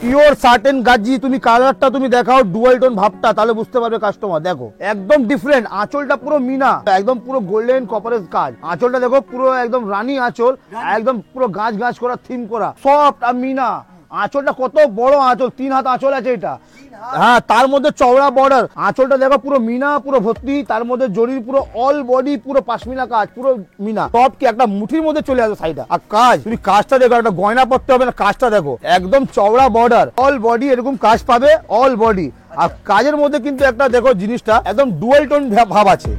Pure certain Gazi. তুমি কালারটা তুমি দেখাও ডুয়াল টোন ভাবটা, তাহলে বুঝতে পারবে কাস্টমার। দেখো একদম ডিফারেন্ট, আঁচলটা পুরো মিনা, একদম পুরো গোল্ডেন কপারের কাজ। আঁচলটা দেখো পুরো একদম রানী আঁচল, একদম পুরো গাছ গাছ করা থিম করা, সফট আর মিনা। আঁচলটা কত বড় আঁচল, 3 হাত আঁচল আছে এটা। হ্যাঁ, তার মধ্যে চওড়া বর্ডার। আঁচলটা দেখো পুরো মিনা, পুরো ভর্তি, তার মধ্যে জরির পুরো অল বডি পুরো পাশমিনা কাজ, পুরো মিনা। সব কি একটা মুঠির মধ্যে চলে আসে সাইডটা। আর কাজ তুমি কাজটা দেখো, একটা গয়না পড়তে হবে না, কাজটা দেখো একদম চওড়া বর্ডার, অল বডি এরকম কাজ পাবে, অল বডি। আর কাজের মধ্যে কিন্তু একটা দেখো জিনিসটা একদম ডুয়াল টোন ভাব আছে।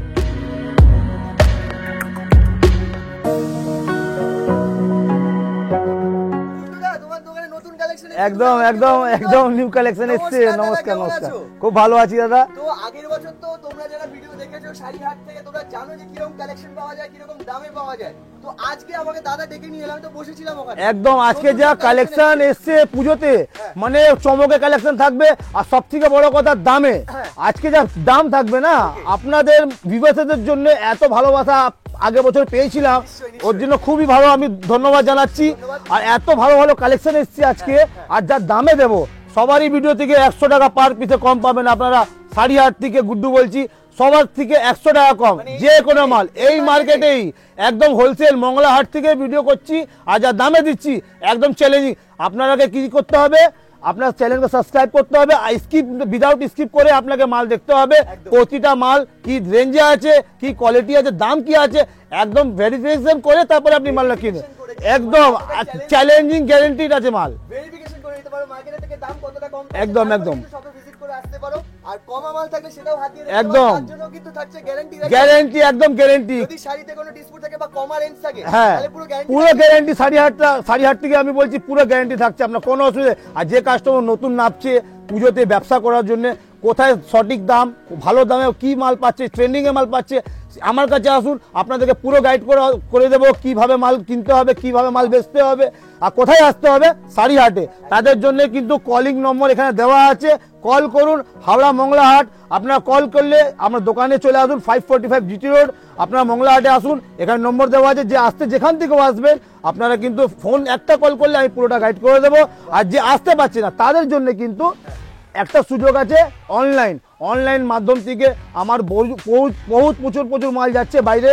একদম একদম একদম নিউ কালেকশন এসেছে। নমস্কার নমস্কার, খুব ভালো আছি দাদা। তো আগের বছর তো তোমরা যারা ভিডিও দেখেছো শাড়ি হাট থেকে, তোমরা জানো যে কিরকম কালেকশন পাওয়া যায়, কিরকম দামে পাওয়া যায়। তো আজকে আমাকে দাদা ডেকে নিয়ে এলাম, তো বসেছিলাম ওখানে। একদম আজকে যা কালেকশন এসছে পুজোতে, মানে চমকে কালেকশন থাকবে। আর সব থেকে বড় কথা দামে, আজকে যা দাম থাকবে না, আপনাদের ভিউয়ারদের জন্য এত ভালোবাসা আগে বছর পেয়েছিলাম, ওর জন্য খুবই ভালো আমি ধন্যবাদ জানাচ্ছি। আর এত ভালো ভালো কালেকশন এসছে আজকে, আর যা দামে দেবো সবারই ভিডিও থেকে 100 টাকা পার পিসে কম পাবেন আপনারা। শাড়ি হাট থেকে গুড্ডু বলছি, সবার থেকে 100 টাকা কম যে কোনো মাল এই মার্কেটেই। একদম হোলসেল মংলা হাট থেকে ভিডিও করছি, আর যা দামে দিচ্ছি একদম চ্যালেঞ্জিং। আপনারাকে কি করতে হবে, আপনার চ্যানেলকে সাবস্ক্রাইব করতে হবে, স্কিপ উইদাউট স্কিপ করে আপনাকে মাল দেখতে হবে। প্রতিটা মাল কি রেঞ্জে আছে, কি কোয়ালিটি আছে, দাম কি আছে, একদম ভেরিফিকেশন করে তারপরে আপনি মালটা কিনে। একদম চ্যালেঞ্জিং গ্যারান্টিড আছে মাল। ভেরিফিকেশন করে নিতে পারো মার্কেট থেকে দাম কতটা কম, একদম একদম শপে ভিজিট করে আসতে পারো। আর কমা মাল থাকলে সেটাও হাত দিয়ে একদম তার জন্য কিন্তু থাকছে গ্যারান্টি। গ্যারান্টি একদম গ্যারান্টি। যদি শাড়িতে কোনো ডিসপুট থাকে বা কমা রেঞ্জ থাকে, হ্যাঁ তাহলে পুরো গ্যারান্টি। শাড়ি হাট থেকে আমি বলছি পুরো গ্যারান্টি থাকছে, আপনার কোনো অসুবিধা। আর যে কাস্টমার নতুন নামছে পুজোতে ব্যবসা করার জন্য, কোথায় সঠিক দাম, ভালো দামে কি মাল পাচ্ছে, ট্রেন্ডিং এ মাল পাচ্ছে, আমার কাছে আসুন, আপনাদেরকে পুরো গাইড করে দেবো কিভাবে মাল কিনতে হবে, কিভাবে মাল বেচতে হবে, আর কোথায় আসতে হবে শাড়ি হাটে। তাদের জন্য কিন্তু কলিং নম্বর এখানে দেওয়া আছে, কল করুন। হাওড়া মংলা হাট, আপনারা কল করলে আপনার দোকানে চলে আসুন, 545 জিটি রোড, আপনারা মংলা হাটে আসুন। এখানে নম্বর দেওয়া আছে, যে আসতে যেখান থেকেও আসবেন আপনারা কিন্তু ফোন একটা কল করলে আমি পুরোটা গাইড করে দেবো। আর যে আসতে পারছে না তাদের জন্য কিন্তু একটা সুযোগ আছে, অনলাইন মাধ্যম থেকে আমার বহুত প্রচুর মাল যাচ্ছে বাইরে।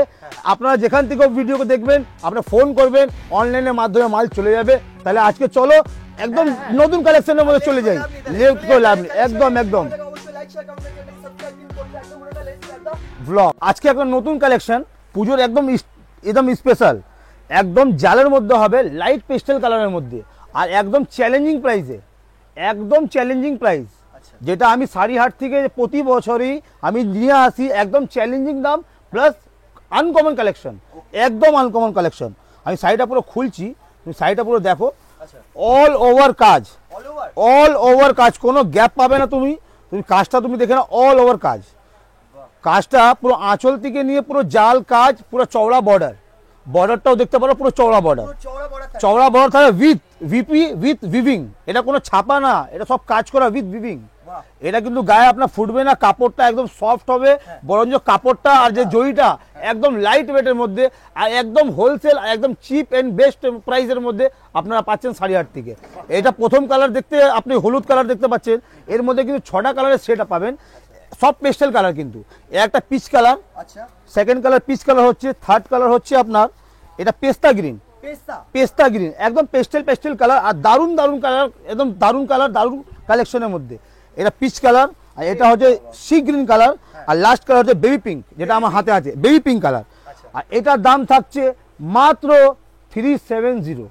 আপনারা যেখান থেকে ভিডিও দেখবেন আপনারা ফোন করবেন, অনলাইনের মাধ্যমে মাল চলে যাবে। তাহলে আজকে চলো একদম নতুন কালেকশনের মধ্যে চলে যাই। একদম একদম ব্লগ। আজকে একটা নতুন কালেকশন পুজোর একদম স্পেশাল, একদম জালের মধ্যে হবে, লাইট পেস্টেল কালারের মধ্যে, আর একদম চ্যালেঞ্জিং প্রাইসে। একদম চ্যালেঞ্জিং প্রাইস, যেটা আমি শাড়ি হাট থেকে প্রতি বছরই আমি নিয়ে আসি। একদম চ্যালেঞ্জিং দাম প্লাস আনকমন কালেকশন, একদম আনকমন কালেকশন। আমি শাড়িটা পুরো খুলছি, তুমি শাড়িটা পুরো দেখো, অল ওভার কাজ, অল ওভার কাজ, কোনো গ্যাপ পাবে না। তুমি কাজটা তুমি দেখে না, অল ওভার কাজ। কাজটা পুরো আঁচল থেকে নিয়ে পুরো জাল কাজ, পুরো চওড়া বর্ডারটাও দেখতে পারো, পুরো চওড়া বর্ডার থাকে উইথ ভিপি উইথ ভিভিং। এটা কোনো ছাপা না, এটা সব কাজ করা উইথ ভিভিং। এটা কিন্তু গায়ে আপনার ফুটবে না, কাপড়টা একদম সফট হবে, বরঞ্চ কাপড়টা আর যে জড়িটা একদম লাইট ওয়েটের মধ্যে, আর একদম হোলসেল, একদম চিপ এন্ড বেস্ট প্রাইসের মধ্যে আপনারা পাচ্ছেন শাড়ি হাট থেকে। এটা প্রথম কালার দেখতে আপনি হলুদ কালার দেখতে পাচ্ছেন, এর মধ্যে কিন্তু 6টা কালারের সেট পাবেন, সব পেস্টেল কালার। কিন্তু একটা peach colour, second colour peach colour হচ্ছে, থার্ড কালার হচ্ছে আপনার এটা পেস্তা গ্রিন, একদম পেস্টেল কালার। আর দারুণ কালার, একদম দারুণ কালেকশনের মধ্যে। এটা পিচ কালার, আর এটা হচ্ছে সি গ্রিন কালার, আর লাস্ট কালার হচ্ছে বেবি পিঙ্ক, যেটা আমার হাতে আছে, বেবি পিঙ্ক কালার। আর এটার দাম থাকছে মাত্র 370,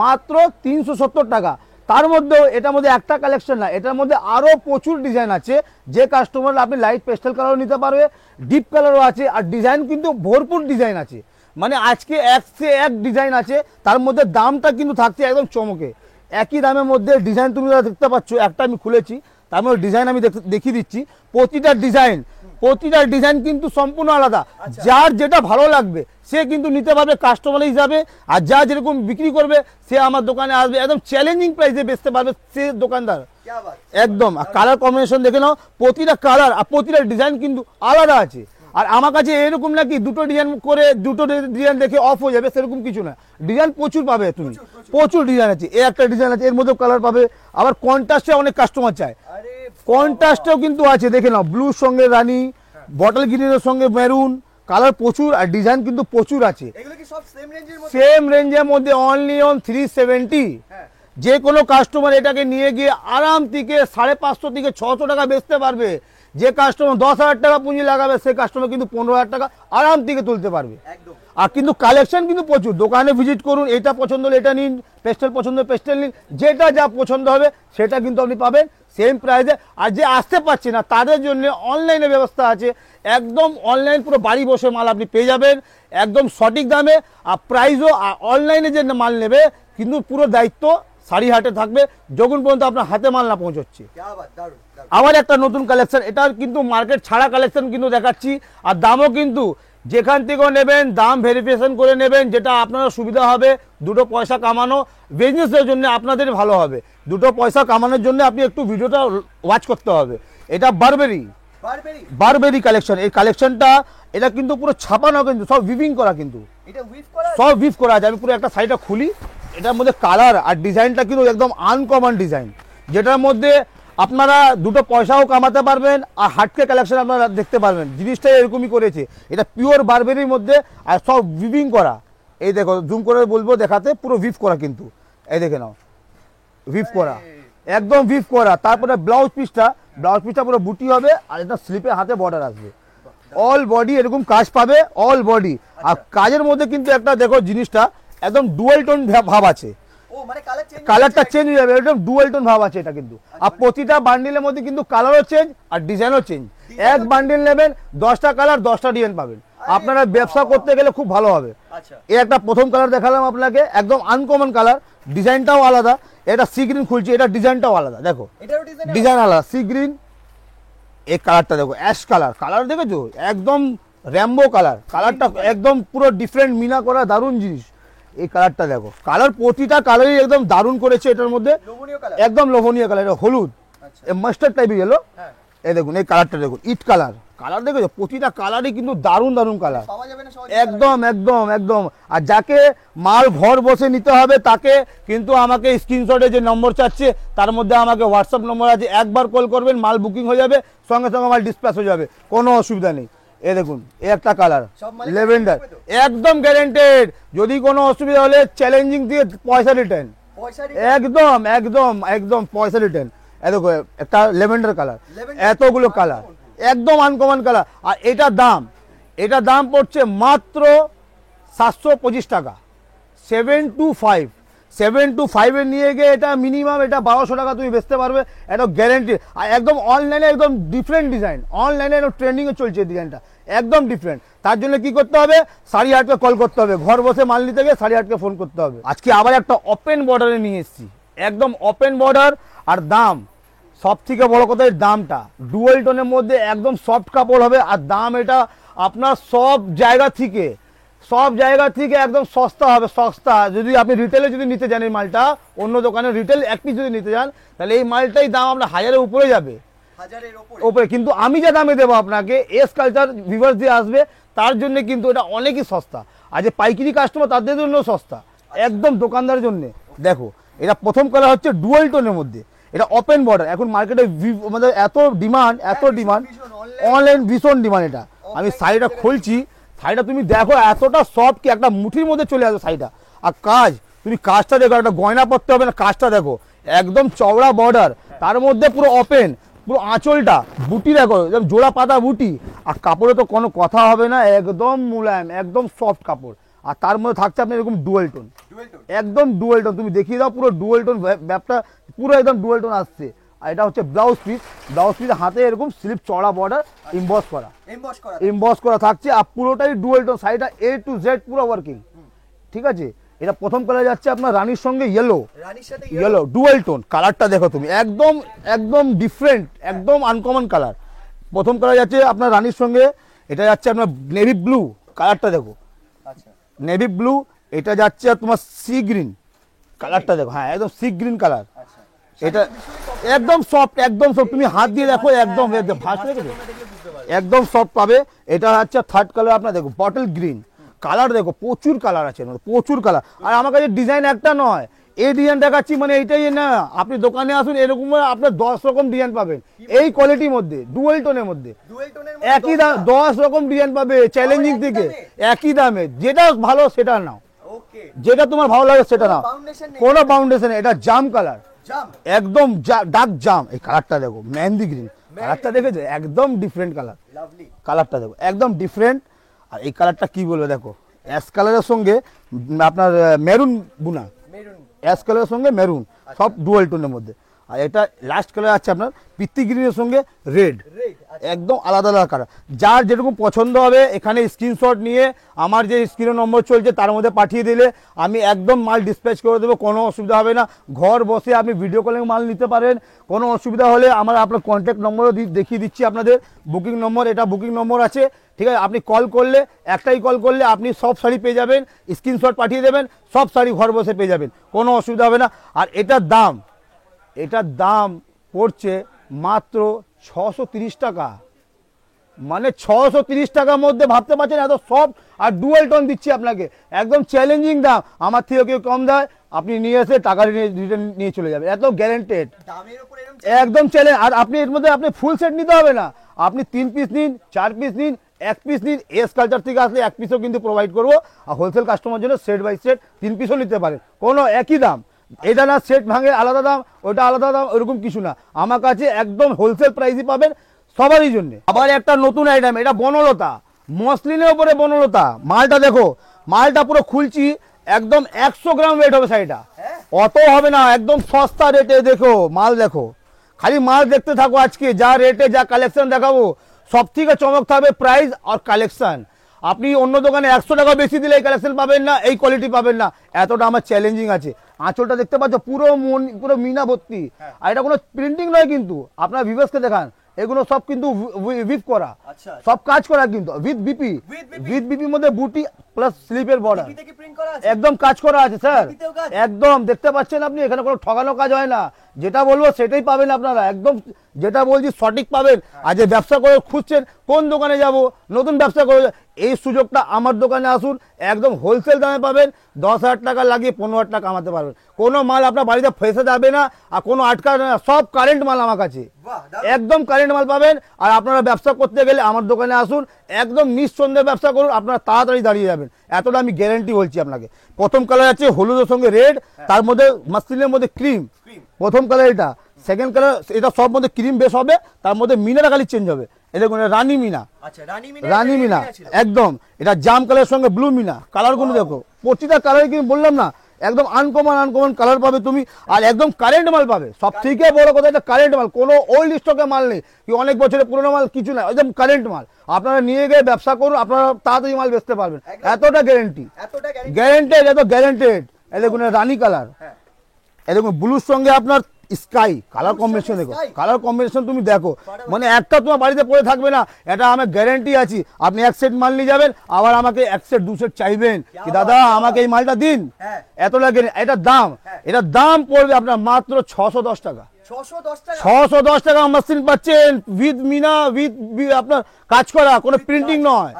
মাত্র 370 টাকা। তার মধ্যেও এটার মধ্যে একটা কালেকশন না, এটার মধ্যে আরো প্রচুর ডিজাইন আছে। যে কাস্টমার আপনি লাইট পেস্টেল কালারও নিতে পারবে, ডিপ কালারও আছে, আর ডিজাইন কিন্তু ভরপুর ডিজাইন আছে। মানে আজকে এক সে এক ডিজাইন আছে, তার মধ্যে দামটা কিন্তু থাকছে একদম চমকে। একই দামের মধ্যে ডিজাইন তুমি দেখতে পাচ্ছ, একটা আমি খুলেছি, তার মধ্যে ডিজাইন আমি দেখিয়ে দিচ্ছি। প্রতিটা ডিজাইন কিন্তু সম্পূর্ণ আলাদা। যার যেটা ভালো লাগবে সে কিন্তু নিতে পারবে কাস্টমার হিসাবে, আর যা যেরকম বিক্রি করবে সে আমার দোকানে আসবে, একদম চ্যালেঞ্জিং প্রাইসে বেচতে পারবে সে দোকানদার। একদম কালার কম্বিনেশন দেখে নাও, প্রতিটা কালার আর প্রতিটা ডিজাইন কিন্তু আলাদা আছে। আর আমার কাছে এরকম নাকি দুটো ডিজাইন করে দুটো ডিজাইন দেখে অফ হয়ে যাবে সেরকম কিছু না, ডিজাইন প্রচুর পাবে তুমি, প্রচুর ডিজাইন আছে। এর একটা ডিজাইন আছে, এর মধ্যে কালার পাবে, আবার কন্ট্রাস্টে অনেক কাস্টমার চায়, আরে কন্ট্রাস্টেও কিন্তু আছে, দেখে নাও ব্লুর সঙ্গে রানী, বটল গ্রিনের সঙ্গে মেরুন, কালার প্রচুর আর ডিজাইন কিন্তু প্রচুর আছে। এগুলো কি সব সেম রেঞ্জের মধ্যে? সেম রেঞ্জের মধ্যে অনলি অন 370। হ্যাঁ যে কোনো কাস্টমার এটাকে নিয়ে গিয়ে আরাম থেকে 550 থেকে 600 টাকা বেচতে পারবে। যে কাস্টমার 10,000 টাকা পুঁজি লাগাবে সে কাস্টমার কিন্তু 15,000 টাকা আরাম থেকে তুলতে পারবে। একদম। আর কিন্তু কালেকশন কিন্তু প্রচুর, দোকানে ভিজিট করুন, এটা পছন্দ হলে এটা নিন, পেস্টেল পছন্দ হলে পেস্টেল নিন, যেটা যা পছন্দ হবে সেটা কিন্তু আপনি পাবেন সেম প্রাইসে। আর যে আসতে পারছে না তাদের জন্য অনলাইনে ব্যবস্থা আছে, একদম অনলাইন পুরো বাড়ি বসে মাল আপনি পেয়ে যাবেন একদম সঠিক দামে। আর প্রাইসও অনলাইনে যে মাল নেবে কিন্তু পুরো দায়িত্ব শাড়িহাটে থাকবে যখন পর্যন্ত আপনার হাতে মাল না পৌঁছচ্ছে। क्या बात, দারুণ দারুণ। আবার একটা নতুন কালেকশন, এটা কিন্তু মার্কেট ছাড়া কালেকশন কিন্তু দেখাচ্ছি, আর দামও কিন্তু যেখান থেকেও নেবেন দাম ভেরিফিকেশন করে নেবেন, যেটা আপনার সুবিধা হবে, দুটো পয়সা কামানো বিজনেসের জন্য আপনাদের ভালো হবে, দুটো পয়সা কামানোর জন্য আপনি একটু ভিডিওটা ওয়াচ করতে হবে। এটা বারবেরি বারবেরি, বারবেরি কালেকশন, এই কালেকশনটা এটা কিন্তু পুরো ছাপানো, কিন্তু সব উইভিং করা, কিন্তু এটা উইভ করা? সব উইভ করা আছে। আমি পুরো একটা শাড়িটা খুলি, এটার মধ্যে কালার আর ডিজাইনটা কিন্তু একদম আনকমন ডিজাইন, যেটার মধ্যে আপনারা দুটো পয়সাও কামাতে পারবেন আর হাটকে কালেকশন আপনারা দেখতে পারবেন। জিনিসটা এরকমই করেছে, এটা পিওর বারবেরির মধ্যে আর সব উইভিং করা। এই দেখো জুম করে বলবো দেখাতে, পুরো উইভ করা কিন্তু, এই দেখে নাও উইভ করা, একদম উইভ করা। তারপরে ব্লাউজ পিসটা পুরো বুটি হবে আর এটা স্লিপে হাতে বর্ডার আসবে, অল বডি এরকম কাজ পাবে, অল বডি। আর কাজের মধ্যে কিন্তু একটা দেখো জিনিসটা একদম ডুয়াল টোন ভাব আছে, ও মানে কালার চেঞ্জ, কালারটা চেঞ্জ হয়ে যাবে, একদম ডুয়াল টোন ভাব আছে এটা কিন্তু। আর প্রতিটা বান্ডিলের মধ্যে কিন্তু কালারও চেঞ্জ আর ডিজাইনও চেঞ্জ। এক বান্ডিল নেবেন 10টা কালার 10টা ডিজাইন পাবেন, আপনারা ব্যবসা করতে গেলে খুব ভালো হবে। আচ্ছা এই একটা প্রথম কালার দেখালাম আপনাকে, একদম আনকমন কালার, ডিজাইনটাও আলাদা। এটা সি গ্রিন খুলছি, এটা ডিজাইনটাও আলাদা, দেখো এটারও ডিজাইন? ডিজাইন আলাদা, সি গ্রিন। এই কালারটা দেখো অ্যাশ কালার, কালার দেখেছো একদম র্যাম্বো কালার, কালারটা একদম পুরো ডিফারেন্ট মিনা করা, দারুণ জিনিস। এই কালারটা দেখো, কালার প্রতিটা কালারই একদম দারুণ করেছে এটার মধ্যে, লোভনীয় কালার, একদম লোভনীয় কালার, এটা হলুদ আচ্ছা মাস্টার্ড টাইপের গেলো। হ্যাঁ এই দেখুন এই কালারটা দেখুন, ইট কালার, কালার দেখেছো প্রতিটা কালারই কিন্তু দারুণ দারুণ কালার, পাওয়া যাবে না সহজে? একদম একদম একদম। আর যাকে মাল ঘর বসে নিতে হবে তাকে কিন্তু আমাকে স্ক্রিনশটে যে নম্বর চাচ্ছে তার মধ্যে আমাকে হোয়াটসঅ্যাপ নম্বর আছে, একবার কল করবেন মাল বুকিং হয়ে যাবে, সঙ্গে সঙ্গে মাল ডিসপ্যাচ হয়ে যাবে, কোনো অসুবিধা নেই। এ দেখুন এই একটা কালার সব মালে লেভেন্ডার, guarantee থাকবে একদম গ্যারেন্টেড, যদি কোনো অসুবিধা হলে চ্যালেঞ্জিং দিয়ে পয়সা রিটার্ন, পয়সা একদম একদম একদম পয়সা রিটার্ন। এ দেখো একটা লেভেন্ডার কালার, Lavender, এতগুলো কালার, একদম আনকমন কালার। আর এটা দাম পড়ছে মাত্র 725 টাকা, 725 নিয়ে গিয়ে এটা মিনিমাম এটা 1200 টাকা তুমি বেচতে পারবে, এটা গ্যারেন্টি। আর একদম অনলাইনে একদম ডিফারেন্ট ডিজাইন, অনলাইনে একদম ট্রেন্ডিংয়ে চলছে ডিজাইনটা, একদম ডিফারেন্ট। তার জন্য কি করতে হবে, শাড়িহাটকে কল করতে হবে, ঘর বসে মাল নিতে গিয়ে শাড়িহাটকে ফোন করতে হবে। আজকে আবার একটা ওপেন বর্ডারে নিয়ে এসেছি, একদম ওপেন বর্ডার। আর দাম সব থেকে বড় কথা, এর দামটা ডুয়েল টোনের মধ্যে একদম সফট কাপড় হবে। আর দাম এটা আপনার সব জায়গা থেকে একদম সস্তা হবে, সস্তা। যদি আপনি রিটেলে যদি নিতে যান এই মালটা, অন্য দোকানে রিটেল এক পিস যদি নিতে যান তাহলে এই মালটাই দাম আপনার 1000-এর উপরে যাবে, হাজারের উপরে। কিন্তু আমি যে দামে দেবো আপনাকে, এস কালচার ভিউয়ার্স দিয়ে আসবে তার জন্য কিন্তু এটা অনেকই সস্তা। আর যে পাইকারি কাস্টমার তাদের জন্য সস্তা, একদম দোকানদারের জন্য। দেখো এটা প্রথম কালার হচ্ছে ডুয়েল টোনের মধ্যে, এটা ওপেন বর্ডার। এখন মার্কেটে আমাদের এত ডিমান্ড, অনলাইন ভীষণ ডিমান্ড। এটা আমি শাড়িটা খুলছি, শাড়িটা তুমি দেখো এতটা সফট কি একটা মুঠির মধ্যে চলে আসবে শাড়িটা। আর তুমি কাজটা দেখো, একটা গয়না পরতে হবে না, কাজটা দেখো একদম চওড়া বর্ডার, তার মধ্যে পুরো ওপেন, পুরো আঁচলটা বুটি দেখো একদম জোড়া পাতা বুটি। আর কাপড়ে তো কোনো কথা হবে না, একদম মুলায়ম, একদম সফট কাপড়। আর তার মধ্যে থাকছে আপনার এরকম ডুয়েল টোন, একদম ডুয়েল টোন। তুমি দেখিয়ে দাও পুরো ডুয়েল টোন, ব্যাপটা পুরো একদম ডুয়েল টোন আসছে। আর এটা হচ্ছে ব্লাউজ পিস, হাতে এরকম স্লিপ চড়া বর্ডার এমবস করা থাকছে। আর পুরোটাই ডুয়েল টোন, শাড়িটা A to Z পুরো ওয়ার্কিং, ঠিক আছে। এটা প্রথম কালার যাচ্ছে আপনার রানীর সঙ্গে ইয়েলো ডুয়েল টোন। কালারটা দেখো তুমি, একদম একদম ডিফারেন্ট, একদম আনকমন কালার। প্রথম কালার যাচ্ছে আপনার রানীর সঙ্গে, এটা যাচ্ছে আপনার নেভি ব্লু, কালারটা দেখো নেভি ব্লু। এটা যাচ্ছে তোমার সি গ্রিন, কালারটা দেখো, হ্যাঁ একদম সি গ্রিন কালার। এটা একদম সফট, একদম সফট, তুমি হাত দিয়ে দেখো একদম ভাস রেখেছে, একদম সফট পাবে। এটা হচ্ছে থার্ড কালার, আপনার দেখো বটল গ্রিন কালার, দেখো প্রচুর কালার আছে, প্রচুর কালার। আর আমার কাছে ডিজাইন একটা নয়, এই ডিজাইন দেখাচ্ছি মানে এইটাই না, আপনি দোকানে আসুন এরকম আপনার 10 রকম ডিজাইন পাবেন এই কোয়ালিটির মধ্যে, ডুয়েল টোনের মধ্যে, একই দাম 10 রকম ডিজাইন পাবে চ্যালেঞ্জিং থেকে, একই দামে, যেটা ভালো সেটা নাও, যেটা তোমার ভালো লাগে সেটা নাও, কোনো বাউন্ডেশন। এটা জাম কালার, একদম ডার্ক জাম। এই কালারটা দেখো মেহেন্দি গ্রিন কালারটা, দেখেছো একদম ডিফারেন্ট কালার, কালারটা দেখো একদম ডিফারেন্ট। আর এই কালারটা কি বলবো, দেখো অ্যাশ কালারের সঙ্গে আপনার মেরুন বুনা, অ্যাশ কালারের সঙ্গে মেরুন, সব ডুয়াল টোনের মধ্যে। আর এটা লাস্ট কালার আছে আপনার পিত্তি গ্রিনের সঙ্গে রেড, একদম আলাদা আলাদা কালার। যার যেরকম পছন্দ হবে এখানে স্ক্রিনশট নিয়ে আমার যে স্ক্রিনের নম্বর চলছে তার মধ্যে পাঠিয়ে দিলে আমি একদম মাল ডিসপ্যাচ করে দেবো, কোনো অসুবিধা হবে না। ঘর বসে আপনি ভিডিও কলিং মাল নিতে পারেন, কোনো অসুবিধা হলে আমার আপনার কন্ট্যাক্ট নম্বরও দেখিয়ে দিচ্ছি আপনাদের, বুকিং নম্বর, এটা বুকিং নম্বর আছে, ঠিক আছে। আপনি কল করলে, একটাই কল করলে আপনি সব শাড়ি পেয়ে যাবেন, স্ক্রিনশট পাঠিয়ে দেবেন, সব শাড়ি ঘর বসে পেয়ে যাবেন, কোনো অসুবিধা হবে না। আর এটার দাম পড়ছে মাত্র 630 টাকা, মানে 630 টাকার মধ্যে ভাবতে পারছেন এত সফট আর ডুয়েল টোন দিচ্ছি আপনাকে, একদম চ্যালেঞ্জিং দাম। আমার থেকে কেউ কম দেয়, আপনি নিয়ে এসে টাকা রিটার্ন নিয়ে চলে যাবেন, এত গ্যারেন্টেড, একদম চ্যালেঞ্জ। আর আপনি এর মধ্যে আপনি ফুল সেট নিতে হবে না, আপনি 3 পিস নিন, 4 পিস নিন, 1 পিস নিন, এস কালচার থেকে আসলে 1 পিসও কিন্তু প্রোভাইড করবো। আর হোলসেল কাস্টমার জন্য সেট বাই সেট 3 পিসও নিতে পারেন, কোনো একই দাম। এটা না সেট ভাঙে আলাদা দাম, ওটা আলাদা দাম, ওরকম কিছু না, আমার কাছে একদম হোলসেল প্রাইসই পাবেন সবারই জন্য। আবার একটা নতুন আইটেম, এটা বনলতা, মসলিনের উপরে বনলতা, মালটা দেখো, মালটা পুরো খুলছি, একদম 100 গ্রাম ওয়েট হবে শাড়িটা, অত হবে না, একদম সস্তা রেটে। দেখো মাল দেখো, খালি মাল দেখতে থাকো, আজকে যা রেটে যা কালেকশন দেখাবো সব থেকে চমক থাকবে প্রাইস আর কালেকশন। আপনি অন্য দোকানে 100 টাকা বেশি দিলে এই কালেকশন পাবেন না, এই কোয়ালিটি পাবেন না, এতটা আমার চ্যালেঞ্জিং আছে। আঁচলটা দেখতে পাচ্ছ পুরো মিনা ভর্তি, আর এটা কোনো প্রিন্টিং নয় কিন্তু, আপনার ভিউয়ার্সকে দেখান, এগুলো সব কিন্তু উইথ করা, সব কাজ করা কিন্তু উইথ বিপি মধ্যে বুটি প্লাস স্লিপের বর্ডার, একদম কাজ করা আছে স্যার, একদম দেখতে পাচ্ছেন আপনি, এখানে কোনো ঠকানো কাজ হয় না, যেটা বলবো সেটাই পাবেন আপনারা, একদম যেটা বলছি সঠিক পাবেন। আর যে ব্যবসা করে খুঁজছেন কোন দোকানে যাব, নতুন ব্যবসা করে, এই সুযোগটা আমার দোকানে আসুন, একদম হোলসেল দামে পাবেন, 10,000 টাকা লাগিয়ে 15,000 টাকা কামাতে পারবেন, কোনো মাল আপনার বাড়িতে ফেসে যাবে না, আর কোনো আটকাবে না, সব কারেন্ট মাল আমার কাছে, একদম কারেন্ট মাল পাবেন। আর আপনারা ব্যবসা করতে গেলে আমার দোকানে আসুন, একদম নিঃসন্দেহে ব্যবসা করুন, আপনারা তাড়াতাড়ি দাঁড়িয়ে যাবেন, এতটা আমি গ্যারান্টি বলছি আপনাকে। প্রথম কালার আছে হলুদের সঙ্গে রেড, তার মধ্যে মাসলিনের মধ্যে ক্রিম, প্রথম কালার এটা। সেকেন্ড কালার এটা সব মধ্যে ক্রিম বেশ হবে, তার মধ্যে মিনাটা খালি চেঞ্জ হবে, এটা রানী মিনা, রানী মিনা একদম। এটা জাম কালারের সঙ্গে ব্লু মিনা, কালারগুলো দেখো, প্রতিটা কালার কিন্তু বললাম না, একদম আনকমন কালার পাবে তুমি, আর একদম কারেন্ট মাল পাবে। সব থেকে বড় কথা, এটা কারেন্ট মাল, কোনো ওল্ড স্টকের মাল নেই, কি অনেক বছরের পুরোনো মাল কিছু না, একদম কারেন্ট মাল। আপনারা নিয়ে গিয়ে ব্যবসা করুন, আপনারা তাড়াতাড়ি মাল বেচতে পারবেন, এতটা গ্যারেন্টি, গ্যারেন্টেড, এত গ্যারেন্টেড। এই দেখুন রানী কালার, এই দেখুন ব্লুর সঙ্গে আপনার স্কাই কালার কম্বিনেশন, দেখো কালার কম্বিনেশন তুমি দেখো, মানে একটা তোমার বাড়িতে পড়ে থাকবে না, এটা আমার গ্যারেন্টি আছে। আপনি 1 সেট মাল নিয়ে যাবেন, আবার আমাকে 1 সেট 2 সেট চাইবেন, কি দাদা আমাকে এই মালটা দিন, এতটা এটার দাম পড়বে আপনার মাত্র 610 টাকা, 610 টাকা মেশিন পাচ্ছেন, উইথ মিনা, উইথ আপনার কাজ করা, কোনো প্রিন্টিং নয়,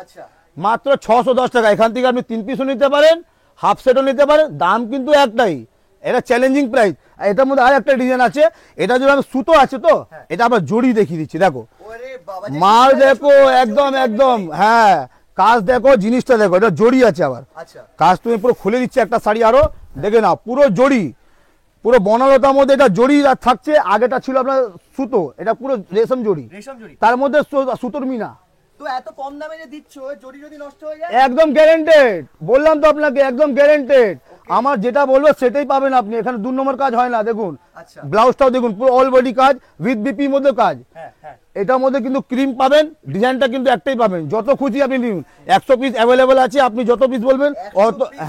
মাত্র 610 টাকা। এখান থেকে আপনি 3 পিসও নিতে পারেন, হাফ সেটও নিতে পারেন, দাম কিন্তু একটাই, এটা চ্যালেঞ্জিং প্রাইস। এটার মধ্যে আর একটা ডিজাইন আছে, এটা যদি আমি সুতো আছে তো, এটা আবার জড়ি দেখিয়ে দিচ্ছি, দেখো মাল দেখো, একদম হ্যাঁ, কাজ দেখো, জিনিসটা দেখো, এটা জড়ি আছে আবার, কাজ তুমি পুরো খুলে দিচ্ছে একটা শাড়ি, আরো দেখে নাও, পুরো জড়ি, পুরো বনলতার মধ্যে এটা জড়ি থাকছে, আগেটা ছিল আপনার সুতো, এটা পুরো রেশম জড়ি, তার মধ্যে সুতোর মিনা। তো এত কম দামে যে দিচ্ছ, জড়ি যদি নষ্ট হয়ে যায়, একদম গ্যারেন্টেড, বললাম তো আপনাকে, একদম গ্যারেন্টেড। আমার যেটা বলবো সেটাই পাবেন আপনি, এখানে 2 নম্বর কাজ হয় না, দেখুন ব্লাউজটাও দেখুন, পুরো অল বডি কাজ, উইথ বিপির মধ্যে কাজ, এটার মধ্যে কিন্তু ক্রিম পাবেন, ডিজাইনটা কিন্তু একটাই পাবেন, যত খুশি আপনি নিন, 100 পিস অ্যাভেলেবেল আছে, আপনি যত পিস বলবেন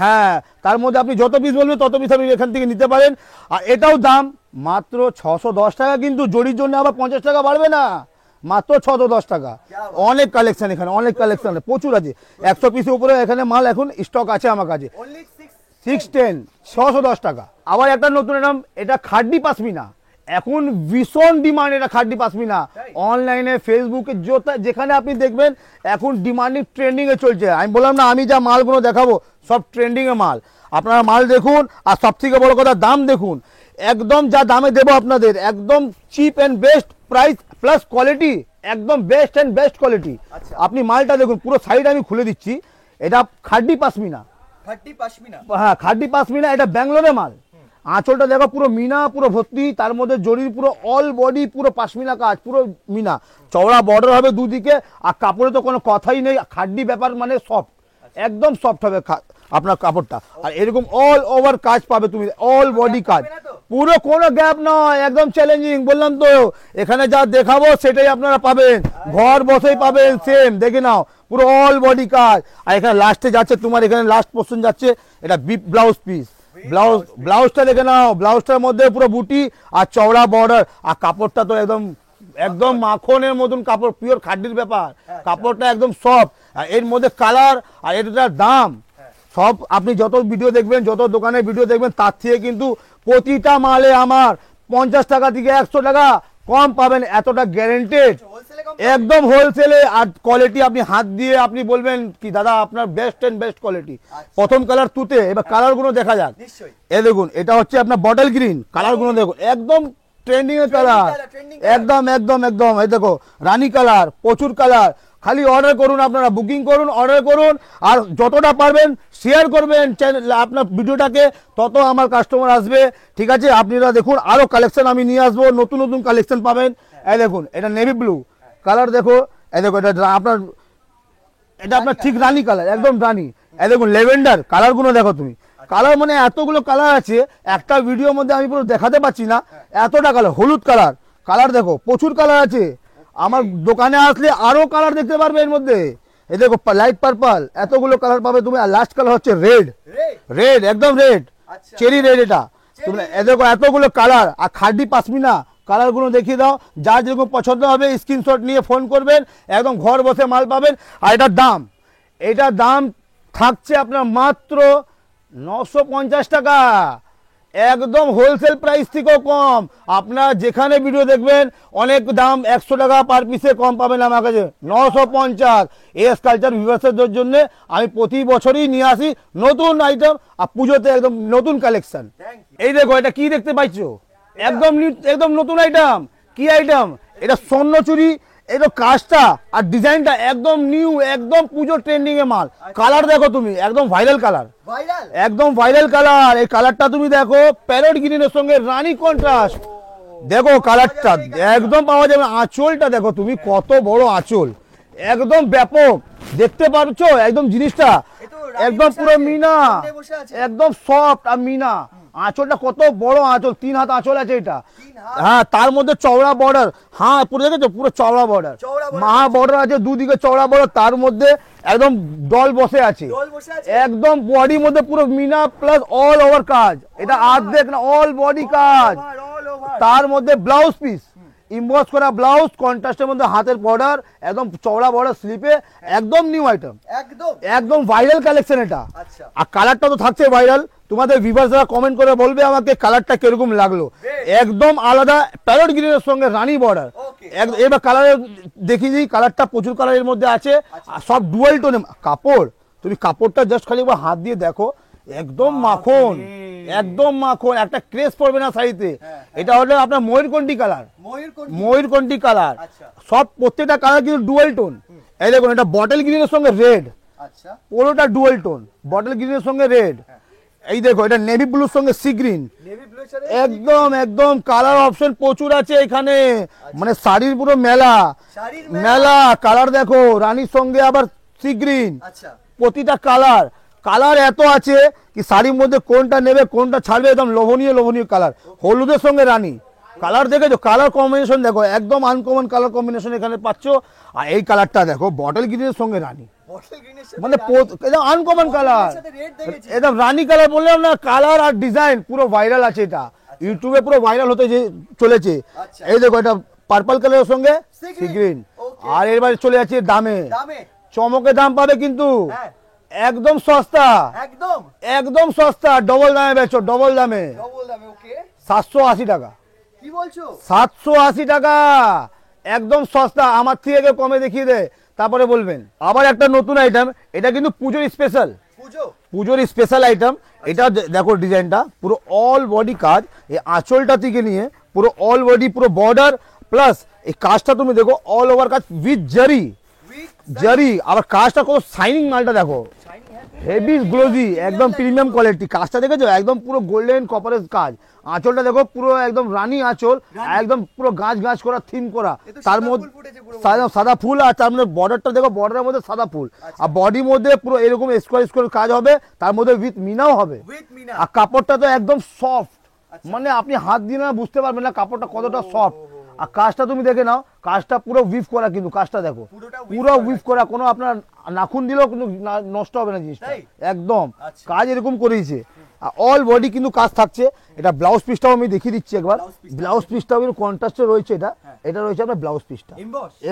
হ্যাঁ, তার মধ্যে আপনি যত পিস বলবেন তত পিস আপনি এখান থেকে নিতে পারেন। আর এটাও দাম মাত্র 610 টাকা, কিন্তু জড়ির জন্য আবার 50 টাকা বাড়বে না, মাত্র 610 টাকা। অনেক কালেকশন এখানে, অনেক কালেকশন প্রচুর আছে, 100 পিসের উপরে এখানে মাল এখন স্টক আছে আমার কাছে, 610 610 টাকা। আবার একটা নতুন নাম, এটা খাড্ডি পাশমিনা, এখন ভীষণ ডিমান্ড এটা খাড্ডি পাশমিনা। তাই? অনলাইনে ফেসবুকে যেখানে আপনি দেখবেন এখন ডিমান্ডিং ট্রেন্ডিং এ চলছে। আমি বললাম না আমি যা মালগুলো দেখাবো সব ট্রেন্ডিং এ মাল, আপনারা মাল দেখুন আর সব থেকে বড় কথা দাম দেখুন। একদম যা দামে দেবো আপনাদের একদম chip and best price plus quality, একদম বেস্ট অ্যান্ড বেস্ট কোয়ালিটি। আচ্ছা। আপনি মালটা দেখুন, পুরো সাইড আমি খুলে দিচ্ছি। এটা খাড্ডি পাশমিনা, খাড্ডি পাশমিনা। হ্যাঁ খাড্ডি পাশমিনা, এটা ব্যাঙ্গালোরের মাল। আঁচলটা দেখো পুরো মিনা, পুরো ভর্তি, তার মধ্যে জরির পুরো অল বডি পুরো পাশমিনা কাজ, পুরো মিনা, চওড়া বর্ডার হবে দুদিকে। আর কাপড়ে তো কোনো কথাই নেই, খাড্ডি ব্যাপার মানে সফট, একদম সফট হবে আপনার কাপড়টা। আর এরকম অল ওভার কাজ পাবে তুমি, অল বডি কাজ, পুরো কোনো গ্যাপ নয়, একদম চ্যালেঞ্জিং। বললাম তো এখানে যা দেখাবো সেটাই আপনারা পাবেন, ঘর বসেই পাবেন সেম। দেখে নাও পুরো অল বডি কাজ। আর এখানে লাস্টে যাচ্ছে তোমার, এখানে লাস্ট পোর্শন যাচ্ছে, এটা বিপ ব্লাউজ পিস। ব্লাউজটা দেখে নাও, ব্লাউজটার মধ্যে পুরো বুটি আর চওড়া বর্ডার। আর কাপড়টা তো একদম একদম মাখনের মতন কাপড়, পিওর খাড্ডির ব্যাপার, কাপড়টা একদম সফট। আর এর মধ্যে কালার আর এটার দাম সব আপনি যত ভিডিও দেখবেন, যত দোকানে ভিডিও দেখবেন, তার থেকে কিন্তু প্রতিটা মালে আমার 50 টাকা থেকে 100 টাকা কম পাবেন, এতটা গ্যারেন্টেড, একদম হোলসেলে। আর কোয়ালিটি আপনি হাত দিয়ে আপনি বলবেন কি দাদা আপনার বেস্ট এন্ড বেস্ট কোয়ালিটি। প্রথম কালার তুতে, এবার কালার গুলো দেখা যাক। নিশ্চয়ই। এ দেখুন এটা হচ্ছে আপনার বটল গ্রিন, কালার গুলো দেখুন একদম ট্রেন্ডিং এর কালার, একদম একদম একদম। এই দেখো রানী কালার, প্রচুর কালার। খালি অর্ডার করুন, আপনারা বুকিং করুন, অর্ডার করুন, আর যতটা পারবেন শেয়ার করবেন চ্যানেল আপনার ভিডিওটাকে, তত আমার কাস্টমার আসবে। ঠিক আছে, আপনারা দেখুন আরো কালেকশন আমি নিয়ে আসবো, নতুন নতুন কালেকশন পাবেন। এই দেখুন এটা নেভি ব্লু কালার, দেখো এই দেখো এটা আপনার, এটা আপনার ঠিক রানী কালার, একদম রানী। এই দেখুন লেভেন্ডার কালার গুলো দেখো তুমি, কালার মানে এতগুলো কালার আছে একটা ভিডিওর মধ্যে আমি পুরো দেখাতে পাচ্ছি না, এতটা কালার। হলুদ কালার, কালার দেখো প্রচুর কালার আছে। আমার দোকানে আসলে আরো কালার দেখতে পারবে এর মধ্যে। এই দেখো লাইট পার্পল, এতগুলো কালার পাবে তুমি। আর লাস্ট কালার হচ্ছে রেড, রেড একদম রেড, চেরি রেড। এটা তুমি এই দেখো এতগুলো কালার। আর খাড্ডি পাশমিনা কালার গুলো দেখিয়ে দাও, যার যেরকম পছন্দ হবে স্ক্রিনশট নিয়ে ফোন করবেন, একদম ঘর বসে মাল পাবেন। আর এটার দাম থাকছে আপনার মাত্র 950 টাকা, একদম হোলসেল প্রাইস থেকেও কম। আপনার যেখানে ভিডিও দেখবেন অনেক দাম 100 টাকা পার পিসে কম পাবেন আমার কাছে। 950 এস কালচার ভিউয়ার্সদের জন্য আমি প্রতি বছরই নিয়ে আসি নতুন আইটেম, আর পুজোতে একদম নতুন কালেকশন। এই দেখো এটা কি দেখতে পাইছো, একদম একদম নতুন আইটেম। কি আইটেম এটা? স্বর্ণচুরি। এই তো কাজটা আর ডিজাইনটা একদম নিউ, একদম পুজো ট্রেন্ডিং এ মাল। কালার দেখো তুমি, একদম ভাইরাল কালার, একদম ভাইরাল কালার। এই কালারটা তুমি দেখো প্যারট গ্রিনের সঙ্গে রানী কন্ট্রাস্ট, দেখো কালারটা একদম পাওয়া যাবে। আঁচলটা দেখো তুমি কত বড় আঁচল, একদম ব্যাপক দেখতে পাচ্ছ, একদম জিনিসটা একদম পুরো মিনা, একদম সফট। আর মিনা আঁচলটা কত বড় আঁচল, 3 হাত আঁচল আছে এটা। হ্যাঁ তার মধ্যে চওড়া বর্ডার, হ্যাঁ পুরো দেখেছো পুরো চওড়া বর্ডার, মহা বর্ডার আছে দুদিকে চওড়া বর্ডার, তার মধ্যে একদম ডল বসে আছে, একদম বডির মধ্যে পুরো মিনা প্লাস অল ওভার কাজ। এটা অর্ধেক না, অল বডি কাজ। তার মধ্যে ব্লাউজ পিস, ইম্বস করা ব্লাউজ, কন্ট্রাস্টের মধ্যে হাতের বর্ডার, একদম চওড়া বর্ডার স্লিপে, একদম নিউ আইটেম, একদম ভাইরাল কালেকশন এটা। আর কালারটা তো থাকছে ভাইরাল। তোমাদের ভিউয়ার্সরা কমেন্ট করে বলবে আমাকে কালারটা কিরকম লাগলো, একদম আলাদা প্যারট গ্রিনের সঙ্গে রানী বর্ডার। এবার কালার দেখি দিই, কালারটা প্রচুর কালারের মধ্যে আছে, আর সব ডুয়াল টোনে কাপড়। তুমি কাপড়টা জাস্ট খালি একবার হাত দিয়ে দেখো, একদম মাখন, একদম মাখন, একটা ক্রেস পড়বে না শাড়িতে। এটা হলো আপনার ময়ূরকণ্ঠী কালার, ময়ূরকণ্ঠী কালার। সব প্রত্যেকটা কালার কিন্তু ডুয়াল টোন। এই দেখুন এটা বটল গ্রিনের সঙ্গে রেড, পুরোটা ডুয়াল টোন, বটল গ্রিনের সঙ্গে রেড। এই দেখো এটা নেভি ব্লুর সঙ্গে সি গ্রিন, একদম একদম কালার অপশন প্রচুর আছে এখানে, মানে শাড়ির পুরো মেলা মেলা। কালার দেখো রানীর সঙ্গে আবার সি গ্রিন, প্রতিটা কালার কালার এত আছে কি শাড়ির মধ্যে কোনটা নেবে কোনটা ছাড়বে, একদম লোভনীয় লোভনীয় কালার। হলুদের সঙ্গে রানী কালার দেখেছো, কালার কম্বিনেশন দেখো, একদম আনকমন কালার কম্বিনেশন এখানে পাচ্ছ। আর এই কালারটা দেখো বটল গ্রিনের সঙ্গে রানী, মানে আনকমন কালার, একদম রানী কালার। বললাম না কালার আর ডিজাইন পুরো ভাইরাল আছে, এটা ইউটিউবে পুরো ভাইরাল হতে চলেছে। এই দেখো এটা পার্পল কালারের সঙ্গে সি গ্রিন। আর এবারে চলে যাচ্ছে দামে, চমকে দাম পাবে কিন্তু একদম সস্তা, একদম সস্তা, ডবল দামে বেচো, ডবল দামে 780 টাকা, কি বলছো? 780 টাকা, একদম সস্তা। আমার থেকে কেউ কমে দেখিয়ে দেয়, তারপরে বলবেন। আবার একটা নতুন আইটেম, এটা কিন্তু পুজোর স্পেশাল, পুজোর স্পেশাল আইটেম। এটা দেখো ডিজাইনটা পুরো অল বডি কাজ, এই আঁচলটা থেকে নিয়ে পুরো অল বডি, পুরো বর্ডার প্লাস এই কাজটা তুমি দেখো অল ওভার কাজ উইথ জারি, জারি। আবার কাজটা কত শাইনিং, মালটা দেখো হেভি গ্লোজি, একদম প্রিমিয়াম কোয়ালিটি। কাজটা দেখেছো একদম পুরো গোল্ডেন কপারের কাজ। আঁচলটা দেখো পুরো একদম রানী আঁচল, একদম পুরো গাছ গাছ করা থিম করা, তার মধ্যে সাদা ফুল, আর তার মধ্যে বর্ডারটা দেখো, বর্ডারের মধ্যে সাদা ফুল, আর বডির মধ্যে পুরো এরকম স্কোয়ার স্কোয়ার কাজ হবে, তার মধ্যে উইথ মিনাও হবে। আর কাপড়টা তো একদম সফট, মানে আপনি হাত দিয়ে না বুঝতে পারবেন না কাপড়টা কতটা সফট। আর কাজটা তুমি দেখে নাও, কাজটা পুরো উইভ করা, কিন্তু কাজটা দেখো পুরো উইভ করা, কোনো আপনার নাখুন দিলেও কিন্তু নষ্ট হবে না জিনিসটা, একদম কাজ এরকম করেছে। অল বডি কিন্তু কাজ থাকছে। এটা ব্লাউজ পিসটাও আমি দেখিয়ে দিচ্ছি একবার। ব্লাউজ পিসটাও কিন্তু কন্ট্রাস্টে রয়েছে, এটা রয়েছে আপনার ব্লাউজ পিসটা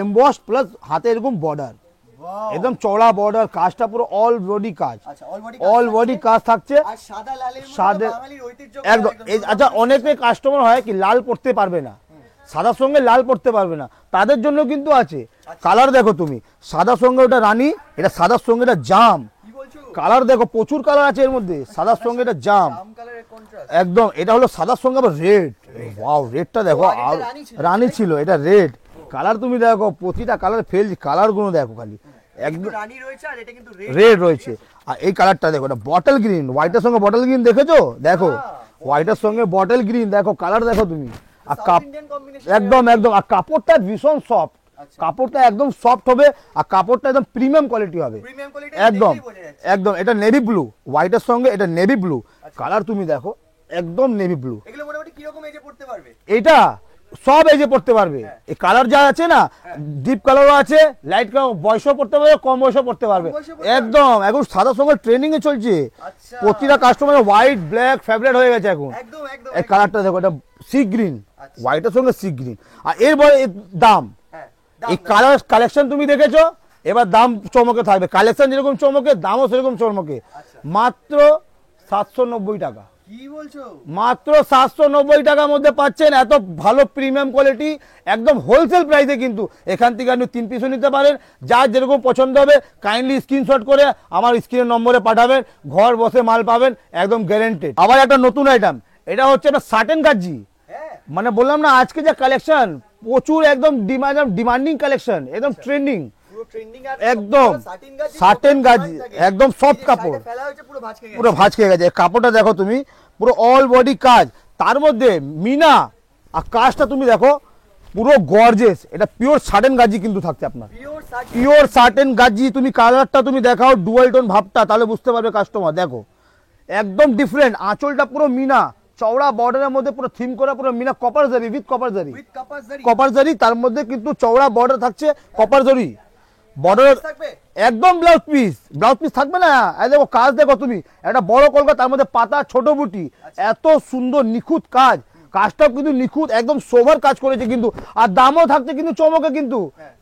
এমবস প্লাস হাতে এরকম বর্ডার, একদম চওড়া বর্ডার, কাজটা পুরো অল বডি কাজ, অল বডি কাজ থাকছে সাদা একদম। আচ্ছা, অনেকে কাস্টমার হয় কি লাল পড়তে পারবে না, সাদার সঙ্গে লাল পড়তে পারবে না, তাদের জন্য কিন্তু আছে। কালার দেখো তুমি, সাদার সঙ্গে ওটা রানী, এটা সাদার সঙ্গে এটা জাম। কালার দেখো প্রচুর কালার আছে এর মধ্যে, সাদার সঙ্গে এটা জাম একদম। এটা হলো সাদার সঙ্গে আবার রেড, ওয়াও রেডটা দেখো, আর রানী ছিল, এটা রেড কালার। তুমি দেখো প্রতিটা কালার ফেল, কালার গুলো দেখো খালি একদম রেড রয়েছে। আর এই কালারটা দেখো, এটা বটল গ্রিন, হোয়াইটের সঙ্গে বটল গ্রিন দেখেছো, দেখো হোয়াইটের সঙ্গে বটল গ্রিন, দেখো কালার দেখো তুমি। আর একদম একদম, আর কাপড়টা ভীষণ সফট, কাপড়টা একদম সফট হবে, আর কাপড়টা একদম প্রিমিয়াম কোয়ালিটি হবে একদম একদম। এটা নেভি ব্লু, হোয়াইটের সঙ্গে এটা নেভি ব্লু কালার, তুমি দেখো একদম নেভি ব্লু। এটা সব এজে পড়তে পারবে, এই কালার যা আছে না, ডিপ কালারও আছে, লাইট কালার, বয়সও পড়তে পারবে, কম বয়সও পড়তে পারবে একদম। এখন সাদার সঙ্গে ট্রেনিং এ চলছে, প্রতিটা কাস্টমার হোয়াইট ব্ল্যাক ফেভারিট হয়ে গেছে এখন। এই কালারটা দেখো, এটা সি গ্রিন, হোয়াইটের সঙ্গে সি গ্রিন। আর এরপরে দাম, এই কালার কালেকশন তুমি দেখেছো, এবার দাম চমকে থাকবে। কালেকশন যেরকম চমকে, দামও সেরকম চমকে। মাত্র 790 টাকা, মাত্র 790 টাকার মধ্যে পাচ্ছেন এত ভালো প্রিমিয়াম কোয়ালিটি, একদম হোলসেল প্রাইসে। কিন্তু এখান থেকে আপনি 3 পিসও নিতে পারেন, যার যেরকম পছন্দ হবে কাইন্ডলি স্ক্রিনশট করে আমার স্ক্রিনের নম্বরে পাঠাবেন, ঘর বসে মাল পাবেন একদম গ্যারান্টেড। আবার একটা নতুন আইটেম, এটা হচ্ছে একটা সাটেন গাজি, মানে বললাম না আজকে যে কালেকশন প্রচুর একদম ডিমান্ডিং কালেকশন, একদম ট্রেন্ডিং একদম। সাটেন গাজি একদম সফট কাপড়, পুরো ভাঁজ খেয়ে গেছে। কাপড়টা দেখো তুমি, পুরো অল বডি কাজ, তার মধ্যে মিনা, আর কাজটা তুমি দেখো পুরো গর্জেস। এটা পিওর সাটেন গাজি কিন্তু থাকছে আপনার, পিওর সাটেন গাজি। তুমি কালারটা তুমি দেখাও, ডুয়াল টোন ভাবটা, তাহলে বুঝতে পারবে কাস্টমার। দেখো একদম ডিফারেন্ট, আঁচলটা পুরো মিনা, চওড়া বর্ডারের মধ্যে পুরো থিম করা, পুরো মিনা কপার জারি উইথ কপার জারি, কপার জারি, তার মধ্যে কিন্তু চওড়া বর্ডার থাকছে, কপার জারি বর্ডার একদম। ব্লাউজ পিস থাকবে না, এই দেখো কাজ দেখো তুমি, একটা বড় কলকা, তার মধ্যে পাতা ছোট বুটি, এত সুন্দর নিখুঁত কাজ। কাজটাও কিন্তু নিখুঁত, একদম সোভার কাজ করেছে কিন্তু, আর দামও থাকছে কিন্তু চমকে। কিন্তু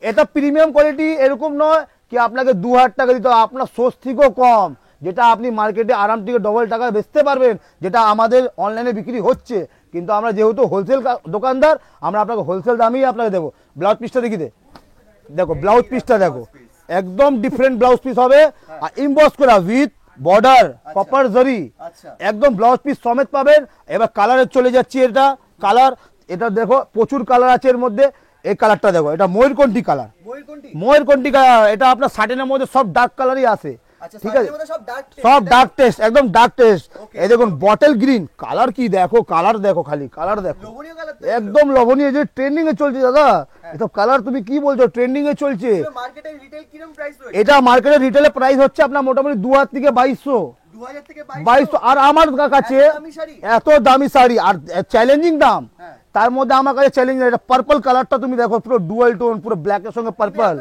এটা প্রিমিয়াম কোয়ালিটি, এরকম নয় কি আপনাকে 2000 টাকা দিতে হবে, আপনার সোর্স থেকেও কম, যেটা আপনি মার্কেটে আরাম থেকে ডবল টাকা বেচতে পারবেন, যেটা আমাদের অনলাইনে বিক্রি হচ্ছে। কিন্তু আমরা যেহেতু হোলসেল দোকানদার, আমরা আপনাকে হোলসেল দামেই আপনাকে দেবো। ব্লাউজ পিসটা দেখি দে, দেখো ব্লাউজ পিসটা দেখো, একদম ডিফারেন্ট ব্লাউজ পিস হবে, আর ইমবস করা উইথ বর্ডার কপার জরি, একদম ব্লাউজ পিস সমেত পাবেন। এবার কালারে চলে যাচ্ছি, এটা কালার, এটা দেখো প্রচুর কালার আছে এর মধ্যে। এই কালারটা দেখো, এটা ময়ূরকণ্ঠী কালার, ময়ূরকণ্ঠী কালার। এটা আপনার সাটেনের মধ্যে সব ডার্ক কালারই আছে, ঠিক আছে, সব ডার্ক টেস্ট, একদম ডার্ক টেস্ট। এই দেখুন বটল গ্রিন কালার, কি দেখো কালার দেখো, খালি কালার দেখো, একদম লবণীয়, যে ট্রেন্ডিং এ চলছে দাদা এসব কালার। তুমি কি বলছো, ট্রেন্ডিং এ চলছে। এটা মার্কেটের রিটেলে প্রাইস হচ্ছে আপনার মোটামুটি 2000 থেকে 2200, আর আমার কাছে এত দামি শাড়ি আর চ্যালেঞ্জিং দাম। তার মধ্যে আমার কাছে চ্যালেঞ্জ, এটা পার্পল কালারটা তুমি দেখো, পুরো ডুয়াল টোন, পুরো ব্ল্যাক এর সঙ্গে পার্পল।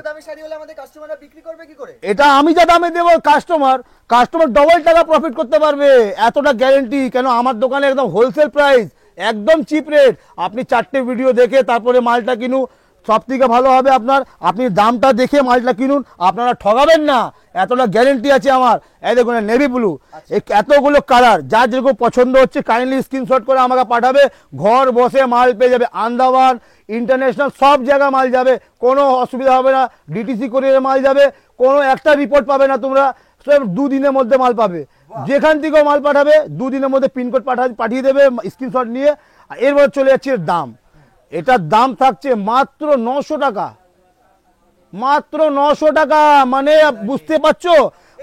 এটা আমি যা দামে দেবো, কাস্টমার ডবল টাকা প্রফিট করতে পারবে, এতটা গ্যারেন্টি। কেন আমার দোকানে একদম হোলসেল প্রাইস, একদম চিপ রেট। আপনি 4টে ভিডিও দেখে তারপরে মালটা কিনু, সব থেকে ভালো হবে আপনার, আপনি দামটা দেখে মালটা কিনুন, আপনারা ঠগাবেন না, এতটা গ্যারেন্টি আছে আমার। এই দেখুন নেভি ব্লু, এতগুলো কালার, যার যেরকম পছন্দ হচ্ছে কাইন্ডলি স্ক্রিনশট করে আমাকে পাঠাবে, ঘর বসে মাল পেয়ে যাবে। আন্দামান ইন্টারন্যাশনাল সব জায়গায় মাল যাবে, কোনো অসুবিধা হবে না। ডিটিসি করে মাল যাবে, কোনো একটা রিপোর্ট পাবে না তোমরা, সব 2 দিনের মধ্যে মাল পাবে। যেখান থেকেও মাল পাঠাবে 2 দিনের মধ্যে পিনকোড পাঠিয়ে দেবে স্ক্রিনশট নিয়ে। আর এরপর চলে যাচ্ছে এর দাম। এটার দাম থাকছে মাত্র 900 টাকা, মাত্র 900 টাকা। মানে বুঝতে পারছো,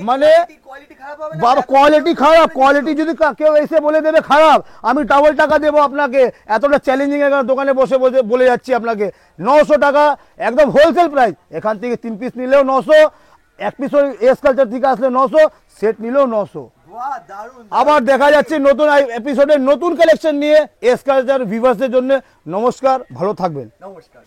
মানে কোয়ালিটি খারাপ হবে না? বাবা কোয়ালিটি খারাপ, কোয়ালিটি যদি কেউ এসে বলে দেবে খারাপ, আমি ডাবল টাকা দেবো আপনাকে। এতটা চ্যালেঞ্জিং দোকানে বসে বসে বলে যাচ্ছি আপনাকে। 900 টাকা একদম হোলসেল প্রাইস। এখান থেকে 3 পিস নিলেও 900, 1 পিস এস কালচার থেকে আসলে 900, সেট নিলেও 900। বাহ, দারুণ। আবার দেখা যাচ্ছে নতুন এপিসোডে নতুন কালেকশন নিয়ে এস কালচার ভিউয়ার্সদের জন্য। নমস্কার, ভালো থাকবেন। নমস্কার।